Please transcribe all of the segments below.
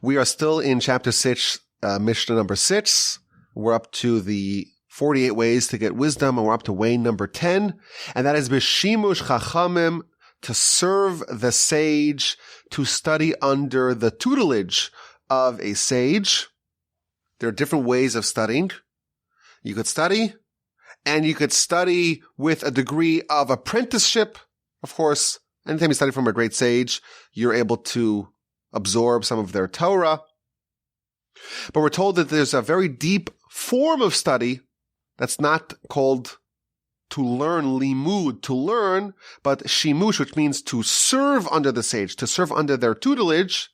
We are still in chapter 6, Mishnah number 6. We're up to the 48 ways to get wisdom, and we're up to way number 10. And that is B'shimush Chachamim, to serve the sage, to study under the tutelage of a sage. There are different ways of studying. You could study, and you could study with a degree of apprenticeship. Of course, anytime you study from a great sage, you're able to absorb some of their Torah. But we're told that there's a very deep form of study that's not called to learn, limud, to learn, but shimush, which means to serve under the sage, to serve under their tutelage.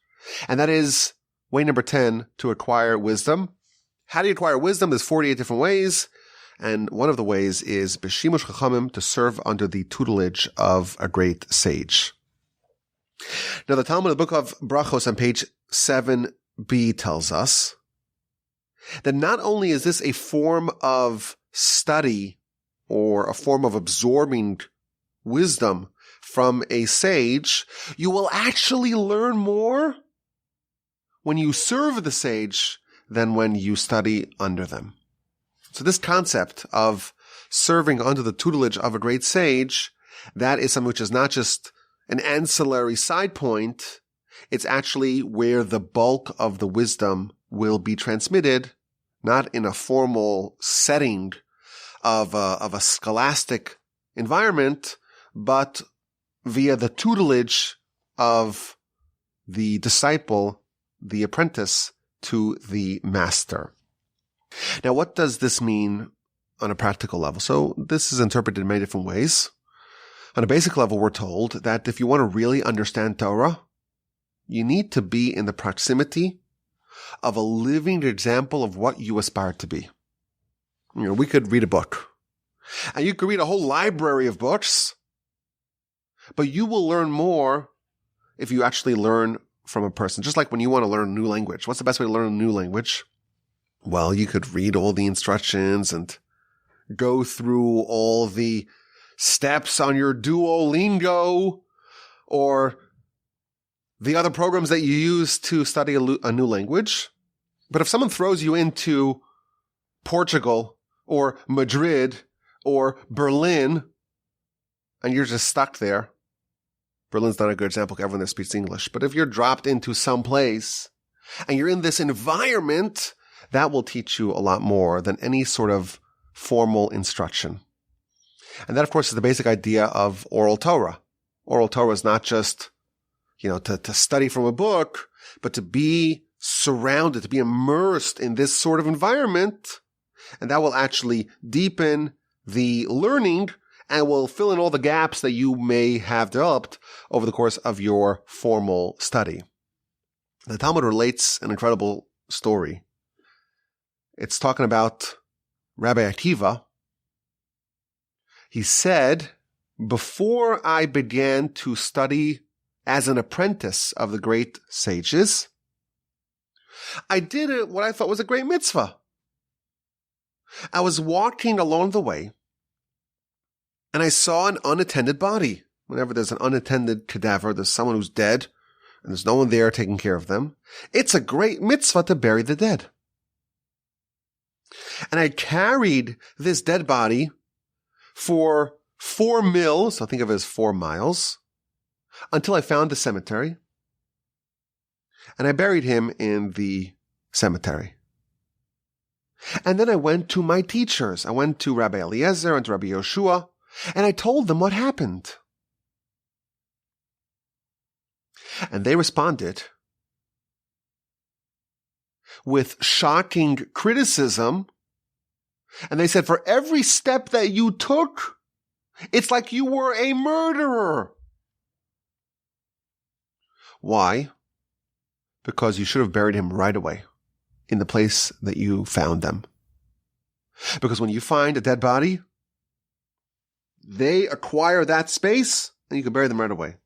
And that is way number 10, to acquire wisdom. How do you acquire wisdom? There's 48 different ways. And one of the ways is b'shimush chachamim, to serve under the tutelage of a great sage. Now, the Talmud, the book of Brachos on page 7b tells us that not only is this a form of study or a form of absorbing wisdom from a sage, you will actually learn more when you serve the sage than when you study under them. So this concept of serving under the tutelage of a great sage, that is something which is not just an ancillary side point. It's actually where the bulk of the wisdom will be transmitted, not in a formal setting of a scholastic environment, but via the tutelage of the disciple, the apprentice, to the master. Now, what does this mean on a practical level? So this is interpreted in many different ways. On a basic level, we're told that if you want to really understand Torah, you need to be in the proximity of a living example of what you aspire to be. You know, we could read a book, and you could read a whole library of books, but you will learn more if you actually learn from a person. Just like when you want to learn a new language. What's the best way to learn a new language? Well, you could read all the instructions and go through all the steps on your Duolingo or the other programs that you use to study a new language. But if someone throws you into Portugal or Madrid or Berlin and you're just stuck there, Berlin's not a good example because everyone there speaks English. But if you're dropped into some place and you're in this environment, that will teach you a lot more than any sort of formal instruction. And that, of course, is the basic idea of oral Torah. Oral Torah is not just, to study from a book, but to be surrounded, to be immersed in this sort of environment. And that will actually deepen the learning and will fill in all the gaps that you may have developed over the course of your formal study. The Talmud relates an incredible story. It's talking about Rabbi Akiva. He said, before I began to study as an apprentice of the great sages, I did what I thought was a great mitzvah. I was walking along the way, and I saw an unattended body. Whenever there's an unattended cadaver, there's someone who's dead, and there's no one there taking care of them. It's a great mitzvah to bury the dead. And I carried this dead body for 4 mills, so think of it as 4 miles, until I found the cemetery. And I buried him in the cemetery. And then I went to my teachers. I went to Rabbi Eliezer and to Rabbi Yoshua, and I told them what happened. And they responded with shocking criticism. And they said, for every step that you took, it's like you were a murderer. Why? Because you should have buried him right away in the place that you found them. Because when you find a dead body, they acquire that space and you can bury them right away.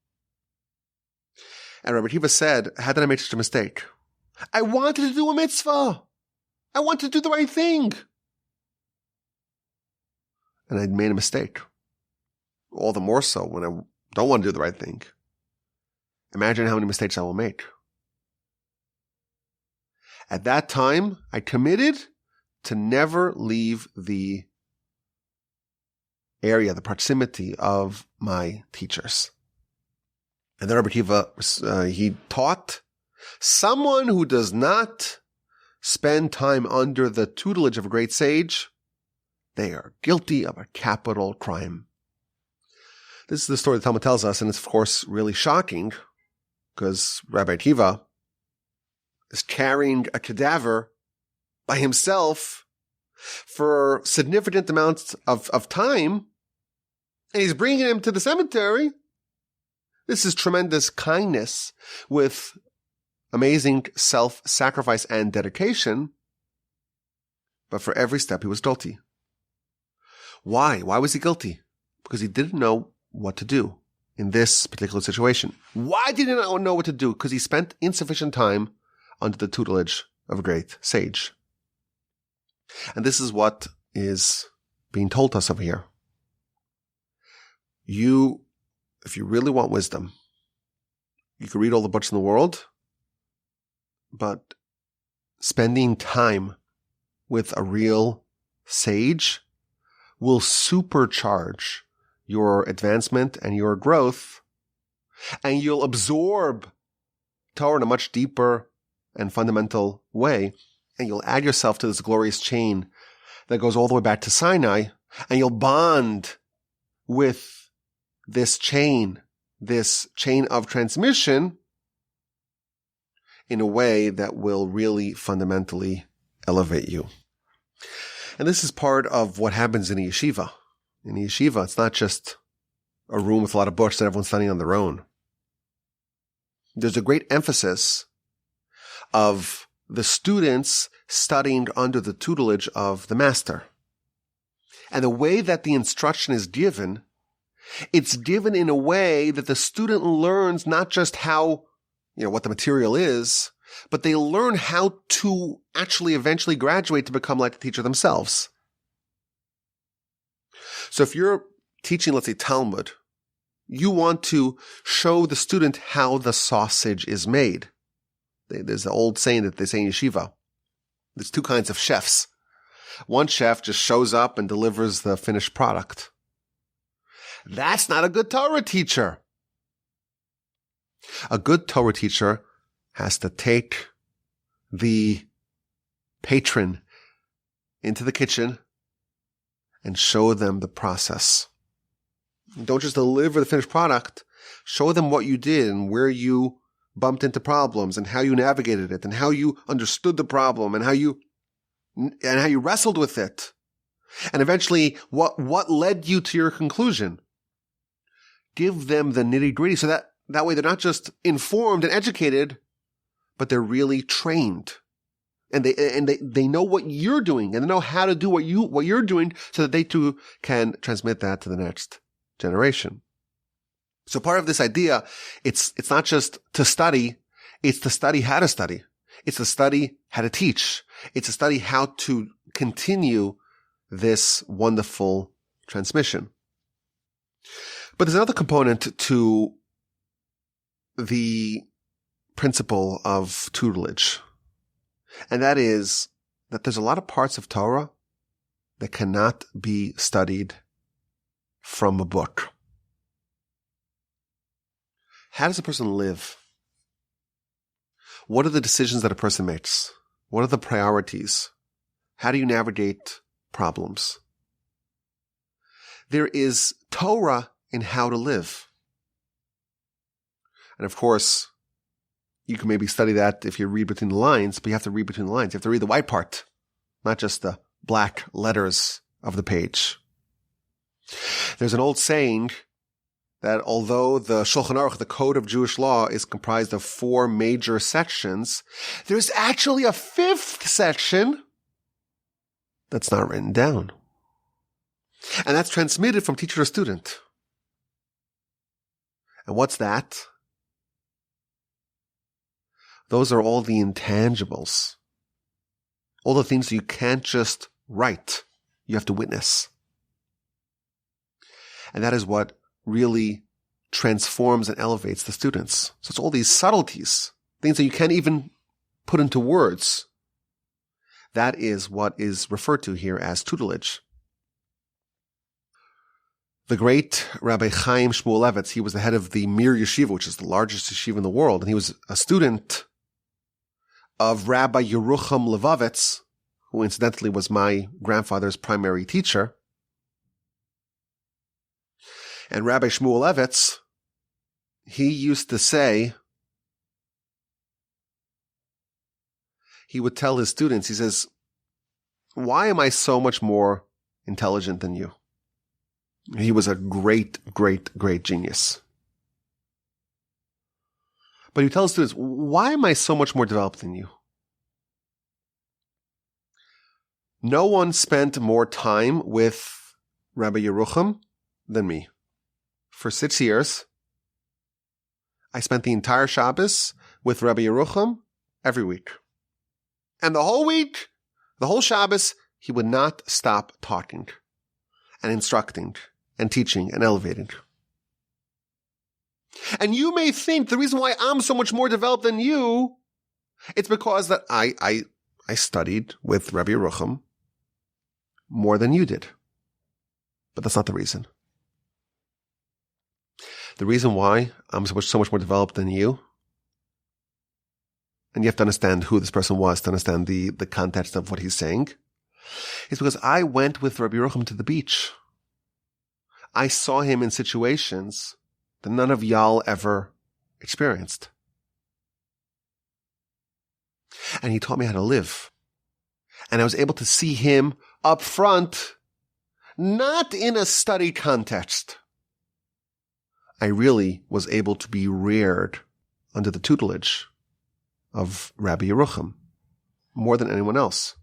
And Rabbi Akiva said, how did I make such a mistake? I wanted to do a mitzvah. I wanted to do the right thing. And I made a mistake. All the more so when I don't want to do the right thing. Imagine how many mistakes I will make. At that time, I committed to never leave the area, the proximity of my teachers. And then Rabbi Akiva, he taught, someone who does not spend time under the tutelage of a great sage, they are guilty of a capital crime. This is the story the Talmud tells us, and it's, of course, really shocking, because Rabbi Akiva is carrying a cadaver by himself for significant amounts of time, and he's bringing him to the cemetery. This is tremendous kindness with amazing self-sacrifice and dedication, but for every step he was guilty. Why? Why was he guilty? Because he didn't know what to do in this particular situation. Why did he not know what to do? Because he spent insufficient time under the tutelage of a great sage. And this is what is being told us over here. If you really want wisdom, you can read all the books in the world, but spending time with a real sage will supercharge your advancement and your growth, and you'll absorb Torah in a much deeper and fundamental way, and you'll add yourself to this glorious chain that goes all the way back to Sinai, and you'll bond with this chain of transmission in a way that will really fundamentally elevate you. And this is part of what happens in a yeshiva. In a yeshiva, it's not just a room with a lot of books that everyone's studying on their own. There's a great emphasis of the students studying under the tutelage of the master. And the way that the instruction is given, it's given in a way that the student learns not just how, what the material is, but they learn how to actually eventually graduate to become like the teacher themselves. So if you're teaching, let's say, Talmud, you want to show the student how the sausage is made. There's an old saying that they say in yeshiva. There's two kinds of chefs. One chef just shows up and delivers the finished product. That's not a good Torah teacher. A good Torah teacher has to take the patron into the kitchen and show them the process. Don't just deliver the finished product. Show them what you did and where you bumped into problems and how you navigated it and how you understood the problem and how you wrestled with it. And eventually what led you to your conclusion. Give them the nitty-gritty so that way they're not just informed and educated, but they're really trained. And they know what you're doing and they know how to do what you're doing so that they too can transmit that to the next generation. So part of this idea, it's not just to study, it's to study how to study. It's to study how to teach. It's to study how to continue this wonderful transmission. But there's another component to the principle of tutelage. And that is that there's a lot of parts of Torah that cannot be studied from a book. How does a person live? What are the decisions that a person makes? What are the priorities? How do you navigate problems? There is Torah in how to live. And of course, you can maybe study that if you read between the lines, but you have to read between the lines. You have to read the white part, not just the black letters of the page. There's an old saying that although the Shulchan Aruch, the Code of Jewish Law, is comprised of 4 major sections, there's actually a 5th section that's not written down. And that's transmitted from teacher to student. And what's that? Those are all the intangibles. All the things you can't just write. You have to witness. And that is what really transforms and elevates the students. So it's all these subtleties, things that you can't even put into words, That is what is referred to here as tutelage. The great Rabbi Chaim Shmulevitz, he was the head of the Mir Yeshiva, which is the largest yeshiva in the world, and he was a student of Rabbi Yerucham Levovitz, who incidentally was my grandfather's primary teacher. And Rabbi Shmulevitz, he used to say, he would tell his students, he says, why am I so much more intelligent than you? He was a great, great, great genius. But he would tell his students, why am I so much more developed than you? No one spent more time with Rabbi Yerucham than me. For 6 years, I spent the entire Shabbos with Rabbi Yerucham every week. And the whole week, the whole Shabbos, he would not stop talking and instructing and teaching and elevating. And you may think the reason why I'm so much more developed than you, it's because that I studied with Rabbi Yerucham more than you did. But that's not the reason. The reason why I'm so much more developed than you, and you have to understand who this person was to understand the context of what he's saying, is because I went with Rabbi Yerucham to the beach. I saw him in situations that none of y'all ever experienced. And he taught me how to live. And I was able to see him up front, not in a study context. I really was able to be reared under the tutelage of Rabbi Yerucham more than anyone else.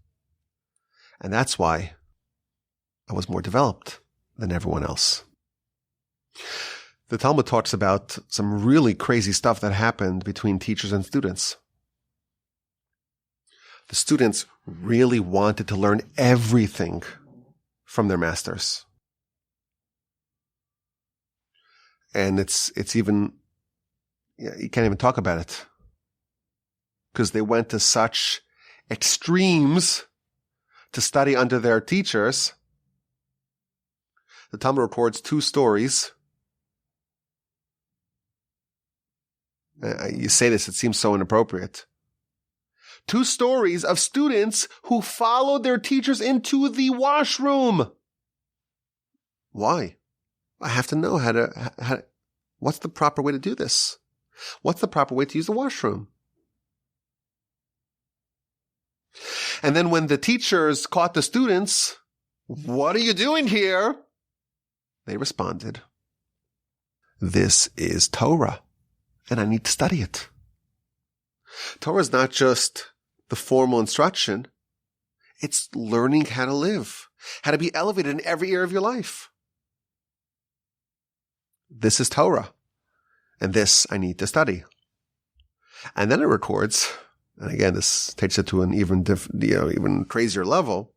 And that's why I was more developed than everyone else. The Talmud talks about some really crazy stuff that happened between teachers and students. The students really wanted to learn everything from their masters. And it's even, you can't even talk about it. Because they went to such extremes to study under their teachers. The Talmud records 2 stories. You say this, it seems so inappropriate. 2 stories of students who followed their teachers into the washroom. Why? I have to know what's the proper way to do this? What's the proper way to use the washroom? And then when the teachers caught the students, what are you doing here? They responded, this is Torah, and I need to study it. Torah is not just the formal instruction. It's learning how to live, how to be elevated in every area of your life. This is Torah, and this I need to study. And then it records, and again, this takes it to an even crazier level,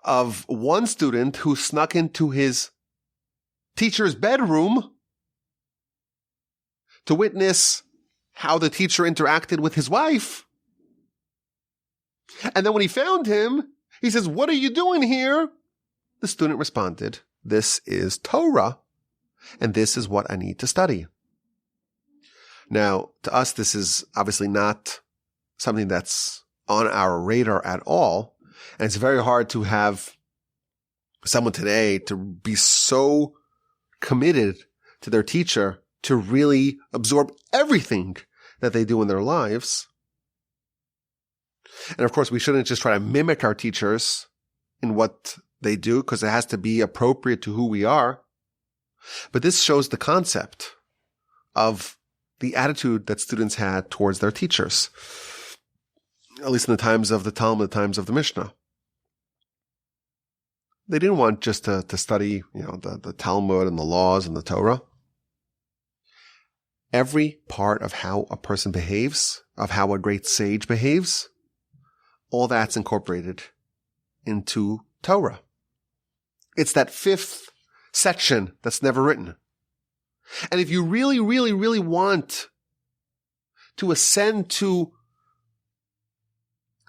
of one student who snuck into his teacher's bedroom to witness how the teacher interacted with his wife. And then when he found him, he says, what are you doing here? The student responded, this is Torah, and this is what I need to study. Now, to us, this is obviously not something that's on our radar at all. And it's very hard to have someone today to be so committed to their teacher to really absorb everything that they do in their lives. And of course, we shouldn't just try to mimic our teachers in what they do, because it has to be appropriate to who we are. But this shows the concept of the attitude that students had towards their teachers, at least in the times of the Talmud, the times of the Mishnah. They didn't want just to study, the Talmud and the laws and the Torah. Every part of how a person behaves, of how a great sage behaves, all that's incorporated into Torah. It's that 5th section that's never written. And if you really, really, really want to ascend to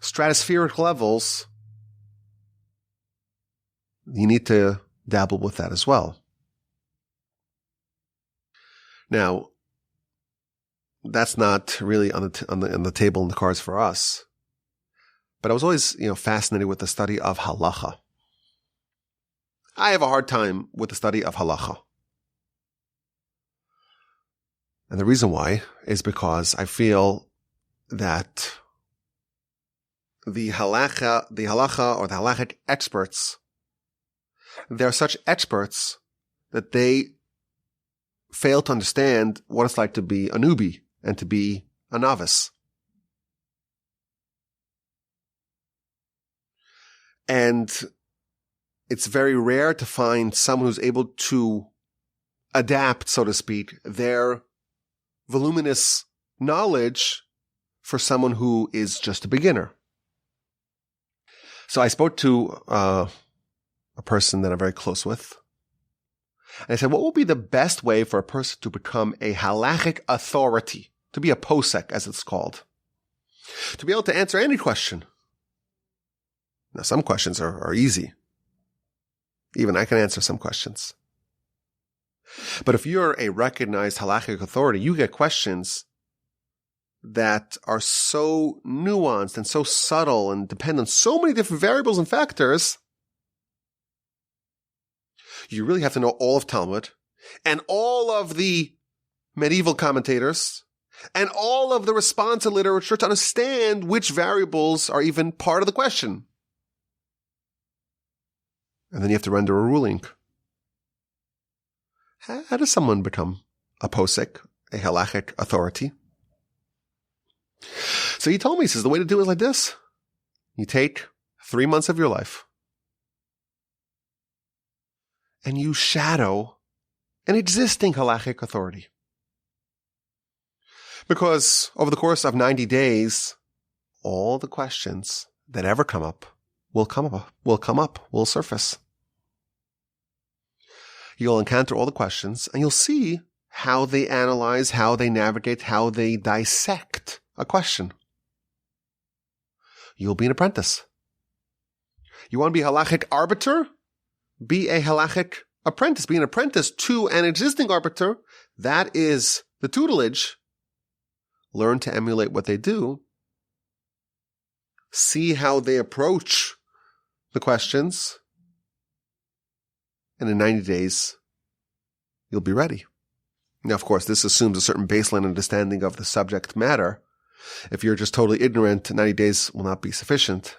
stratospheric levels, you need to dabble with that as well. Now, that's not really on the table in the cards for us. But I was always, fascinated with the study of halacha. I have a hard time with the study of halacha. And the reason why is because I feel that the halacha or the halachic experts, they're such experts that they fail to understand what it's like to be a newbie and to be a novice. And it's very rare to find someone who's able to adapt, so to speak, their voluminous knowledge for someone who is just a beginner. So I spoke to a person that I'm very close with. And I said, what would be the best way for a person to become a halachic authority, to be a posek, as it's called, to be able to answer any question? Now, some questions are easy. Even I can answer some questions. But if you're a recognized halachic authority, you get questions that are so nuanced and so subtle and depend on so many different variables and factors. You really have to know all of Talmud and all of the medieval commentators and all of the responsive literature to understand which variables are even part of the question. And then you have to render a ruling. How does someone become a posek, a halachic authority? So he told me, he says, the way to do it is like this. You take 3 months of your life and you shadow an existing halachic authority. Because over the course of 90 days, all the questions that ever come up will surface. You'll encounter all the questions and you'll see how they analyze, how they navigate, how they dissect a question. You'll be an apprentice. You want to be a halachic arbiter? Be a halachic apprentice. Be an apprentice to an existing arbiter. That is the tutelage. Learn to emulate what they do. See how they approach the questions. And in 90 days, you'll be ready. Now, of course, this assumes a certain baseline understanding of the subject matter. If you're just totally ignorant, 90 days will not be sufficient.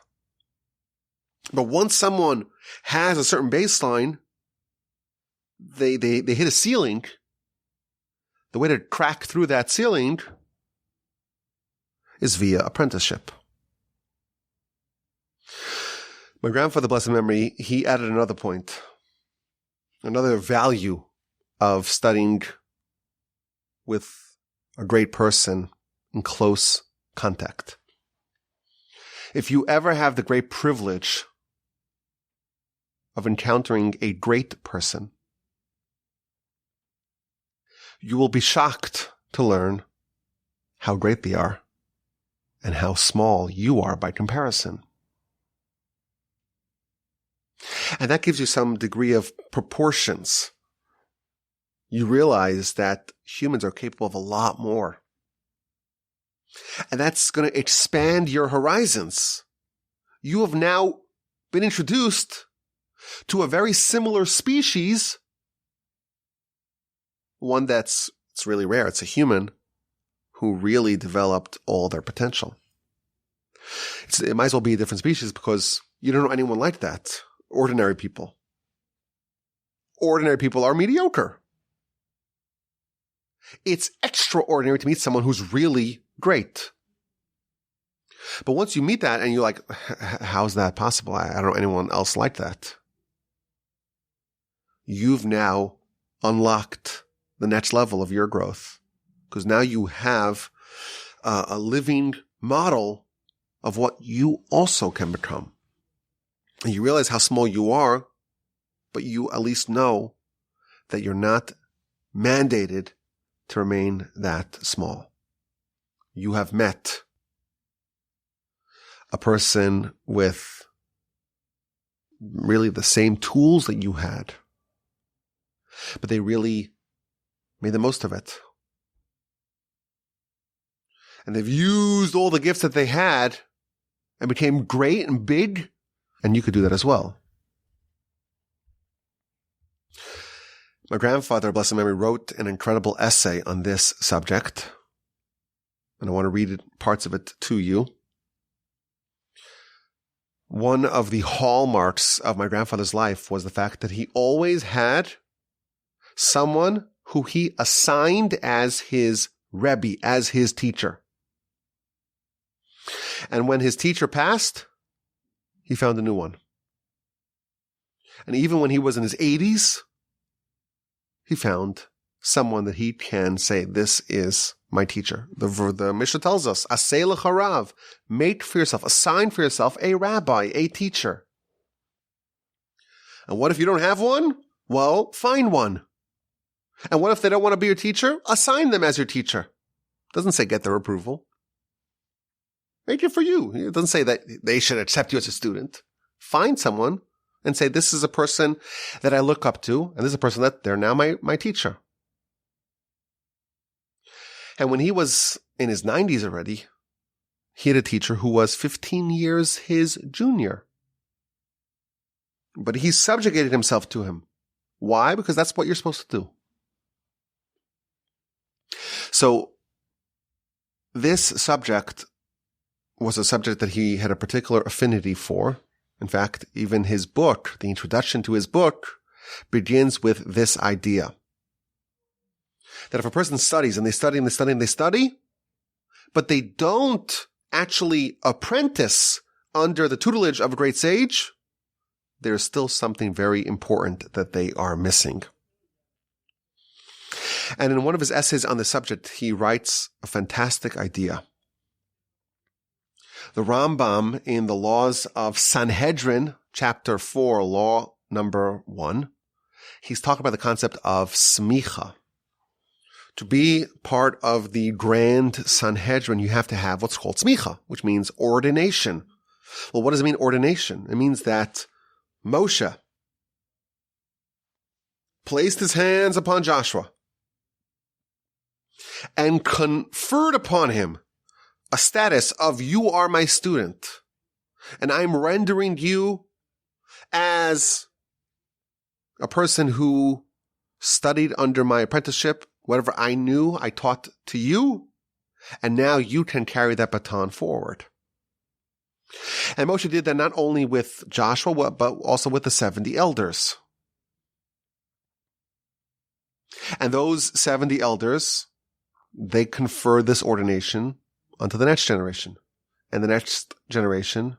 But once someone has a certain baseline, they hit a ceiling. The way to crack through that ceiling is via apprenticeship. My grandfather, blessed memory, he added another point. Another value of studying with a great person in close contact. If you ever have the great privilege of encountering a great person, you will be shocked to learn how great they are and how small you are by comparison. And that gives you some degree of proportions. You realize that humans are capable of a lot more. And that's going to expand your horizons. You have now been introduced to a very similar species, one it's really rare. It's a human who really developed all their potential. It might as well be a different species because you don't know anyone like that. Ordinary people. Ordinary people are mediocre. It's extraordinary to meet someone who's really great. But once you meet that and you're like, how's that possible? I don't know anyone else like that. You've now unlocked the next level of your growth because now you have a living model of what you also can become. And you realize how small you are, but you at least know that you're not mandated to remain that small. You have met a person with really the same tools that you had, but they really made the most of it. And they've used all the gifts that they had and became great and big, and you could do that as well. My grandfather, blessed memory, wrote an incredible essay on this subject, and I want to read parts of it to you. One of the hallmarks of my grandfather's life was the fact that he always had someone who he assigned as his Rebbe, as his teacher. And when his teacher passed, he found a new one. And even when he was in his 80s, he found someone that he can say, this is my teacher. The Mishnah tells us, Aseh l'charav, make for yourself, assign for yourself a rabbi, a teacher. And what if you don't have one? Well, find one. And what if they don't want to be your teacher? Assign them as your teacher. It doesn't say get their approval. Make it for you. It doesn't say that they should accept you as a student. Find someone and say, this is a person that I look up to, and this is a person that they're now my teacher. And when he was in his 90s already, he had a teacher who was 15 years his junior. But he subjugated himself to him. Why? Because that's what you're supposed to do. So this subject was a subject that he had a particular affinity for. In fact, even his book, the introduction to his book, begins with this idea. That if a person studies and they study and they study and they study, but they don't actually apprentice under the tutelage of a great sage, there's still something very important that they are missing. And in one of his essays on the subject, he writes a fantastic idea. The Rambam in the Laws of Sanhedrin, chapter 4, law number 1, he's talking about the concept of smicha. To be part of the grand Sanhedrin, you have to have what's called smicha, which means ordination. Well, what does it mean, ordination? It means that Moshe placed his hands upon Joshua and conferred upon him a status of, you are my student, and I'm rendering you as a person who studied under my apprenticeship. Whatever I knew, I taught to you, and now you can carry that baton forward. And Moshe did that not only with Joshua, but also with the 70 elders. And those 70 elders, they confer this ordination onto the next generation, and the next generation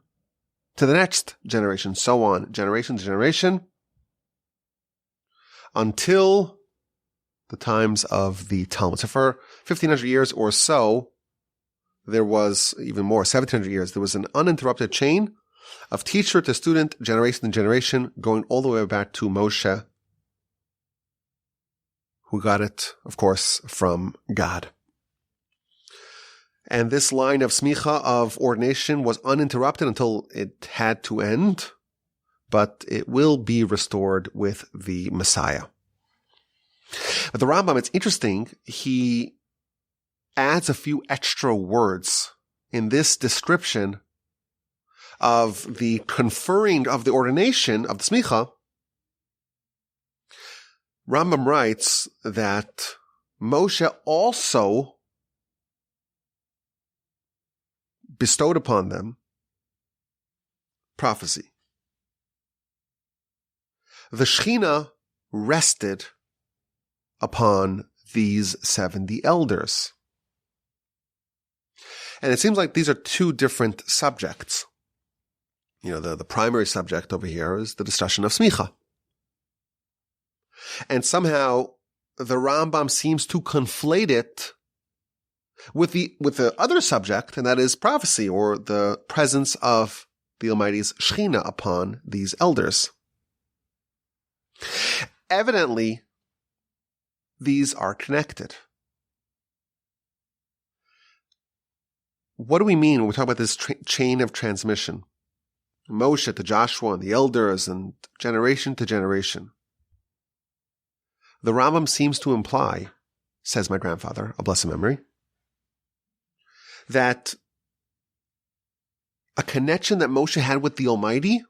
to the next generation, so on, generation to generation, until the times of the Talmud. So for 1,500 years or so, there was even more, 1,700 years, there was an uninterrupted chain of teacher to student, generation to generation, going all the way back to Moshe, who got it, of course, from God. And this line of smicha, of ordination, was uninterrupted until it had to end, but it will be restored with the Messiah. But the Rambam, it's interesting, he adds a few extra words in this description of the conferring of the ordination of the smicha. Rambam writes that Moshe also bestowed upon them prophecy. The Shekhinah rested upon these 70 elders. And it seems like these are two different subjects. You know, the primary subject over here is the discussion of smicha. And somehow the Rambam seems to conflate it with the other subject, and that is prophecy, or the presence of the Almighty's Shekhinah upon these elders. Evidently, these are connected. what do we mean when we talk about this chain of transmission? Moshe to Joshua and the elders and generation to generation. The Rambam seems to imply, says my grandfather, a blessed memory, that a connection that Moshe had with the Almighty,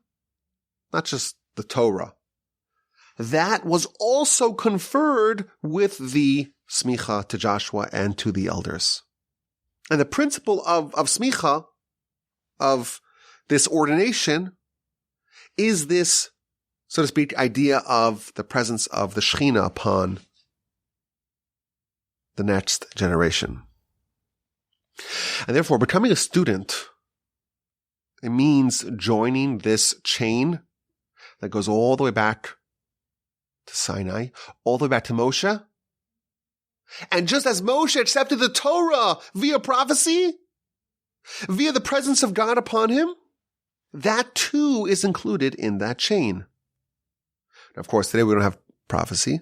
not just the Torah, that was also conferred with the smicha to Joshua and to the elders. And the principle of smicha, of this ordination, is this, so to speak, idea of the presence of the Shekhinah upon the next generation. And therefore, becoming a student, it means joining this chain that goes all the way back to Sinai, all the way back to Moshe. And just as Moshe accepted the Torah via prophecy, via the presence of God upon him, that too is included in that chain. Now, of course, today we don't have prophecy,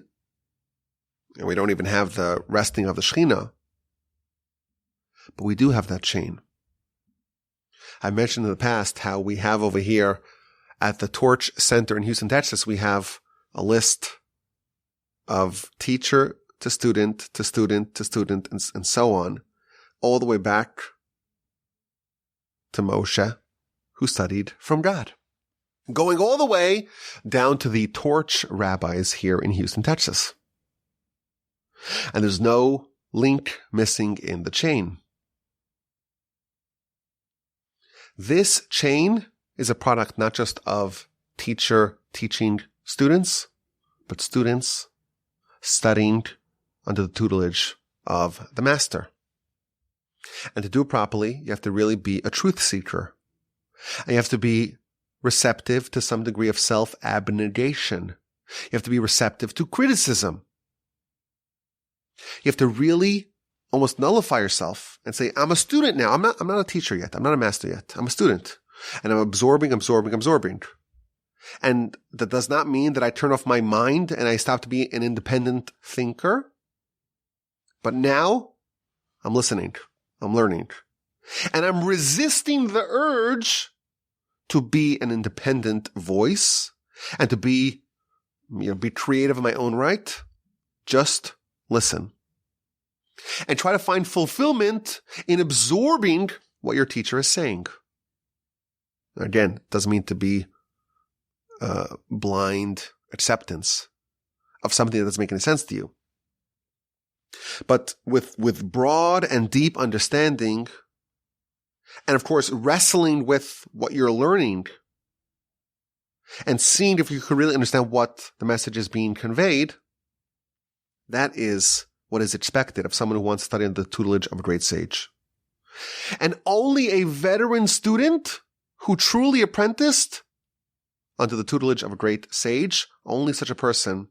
and we don't even have the resting of the Shekhinah, but we do have that chain. I mentioned in the past how we have over here at the Torch Center in Houston, Texas, we have a list of teacher to student, to student, to student, and so on, all the way back to Moshe, who studied from God. Going all the way down to the Torch rabbis here in Houston, Texas. And there's no link missing in the chain. This chain is a product not just of teacher teaching students, but students studying under the tutelage of the master. And to do it properly, you have to really be a truth seeker. And you have to be receptive to some degree of self-abnegation. You have to be receptive to criticism. You have to really almost nullify yourself and say, I'm a student now. I'm not a teacher yet. I'm not a master yet. I'm a student. And I'm absorbing. And that does not mean that I turn off my mind and I stop to be an independent thinker. But now I'm listening. I'm learning. And I'm resisting the urge to be an independent voice and to be creative in my own right. Just listen. And try to find fulfillment in absorbing what your teacher is saying. Again, it doesn't mean to be blind acceptance of something that doesn't make any sense to you. But with broad and deep understanding, and of course, wrestling with what you're learning and seeing if you could really understand what the message is being conveyed, that is what is expected of someone who wants to study under the tutelage of a great sage. And only a veteran student who truly apprenticed under the tutelage of a great sage, only such a person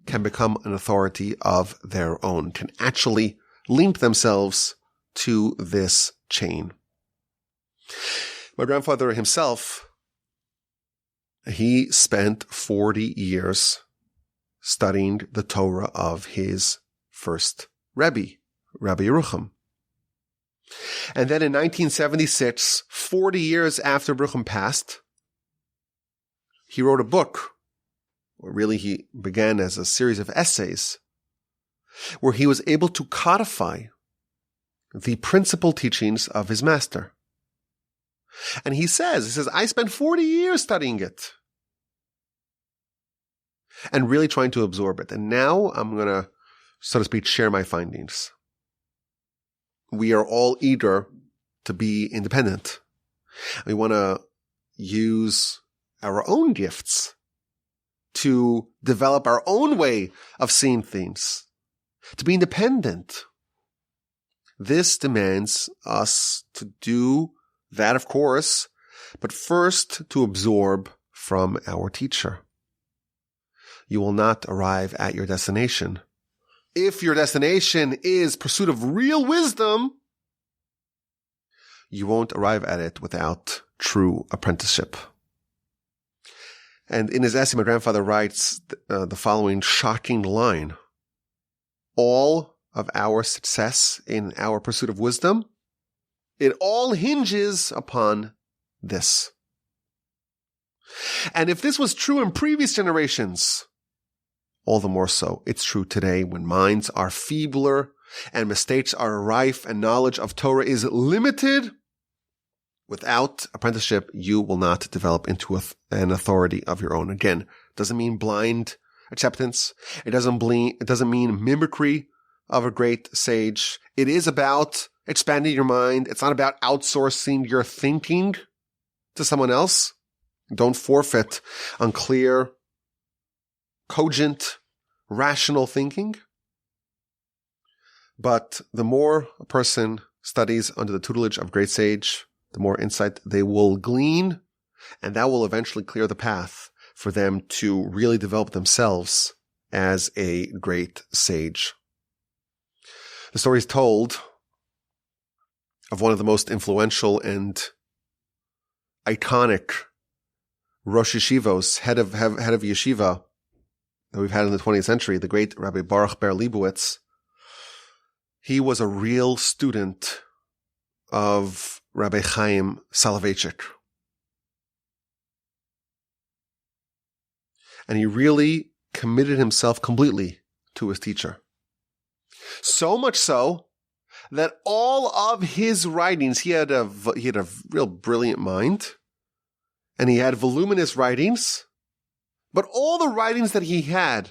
can become an authority of their own, can actually link themselves to this chain. My grandfather himself, he spent 40 years studying the Torah of his first Rebbe, Rabbi Yerucham. And then in 1976, 40 years after Yerucham passed, he wrote a book, or really he began as a series of essays, where he was able to codify the principal teachings of his master. And he says, I spent 40 years studying it and really trying to absorb it. And now I'm going to, so to speak, share my findings. We are all eager to be independent. We want to use our own gifts to develop our own way of seeing things, to be independent. This demands us to do that, of course, but first to absorb from our teacher. You will not arrive at your destination. If your destination is pursuit of real wisdom, you won't arrive at it without true apprenticeship. And in his essay, my grandfather writes the following shocking line. All of our success in our pursuit of wisdom It all hinges upon this. And if this was true in previous generations, all the more so it's true today when minds are feebler and mistakes are rife and knowledge of Torah is limited. Without apprenticeship, you will not develop into an authority of your own. Again, doesn't mean blind acceptance. It doesn't mean mimicry of a great sage. It is about expanding your mind. It's not about outsourcing your thinking to someone else. Don't forfeit on clear, cogent, rational thinking. But the more a person studies under the tutelage of great sage, the more insight they will glean, and that will eventually clear the path for them to really develop themselves as a great sage. The story is told of one of the most influential and iconic Rosh Yeshivos, head of yeshiva that we've had in the 20th century, the great Rabbi Baruch Ber Leibowitz. He was a real student of Rabbi Chaim Soloveitchik. And he really committed himself completely to his teacher. So much so that all of his writings, he had a real brilliant mind, and he had voluminous writings, but all the writings that he had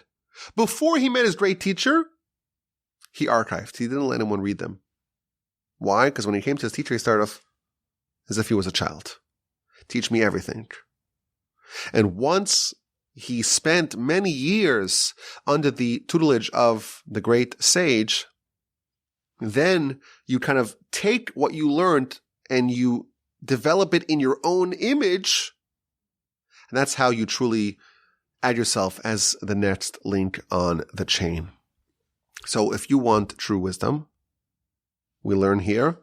before he met his great teacher, he archived. He didn't let anyone read them. Why? Because when he came to his teacher, he started off as if he was a child. Teach me everything. And once he spent many years under the tutelage of the great sage, then you kind of take what you learned and you develop it in your own image. And that's how you truly add yourself as the next link on the chain. So if you want true wisdom, we learn here.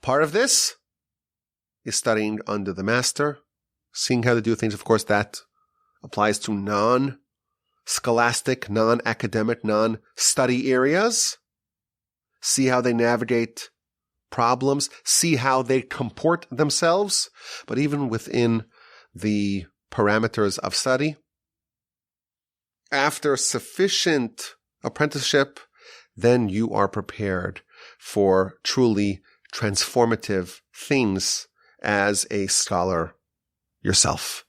Part of this is studying under the master, seeing how to do things. Of course, that applies to non-scholastic, non-academic, non-study areas. See how they navigate problems, see how they comport themselves. But even within the parameters of study, after sufficient apprenticeship, then you are prepared for truly transformative things as a scholar yourself.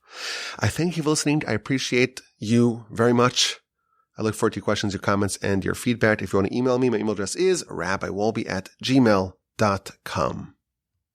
I thank you for listening. I appreciate you very much. I look forward to your questions, your comments, and your feedback. If you want to email me, my email address is rabbiwolbe@gmail.com.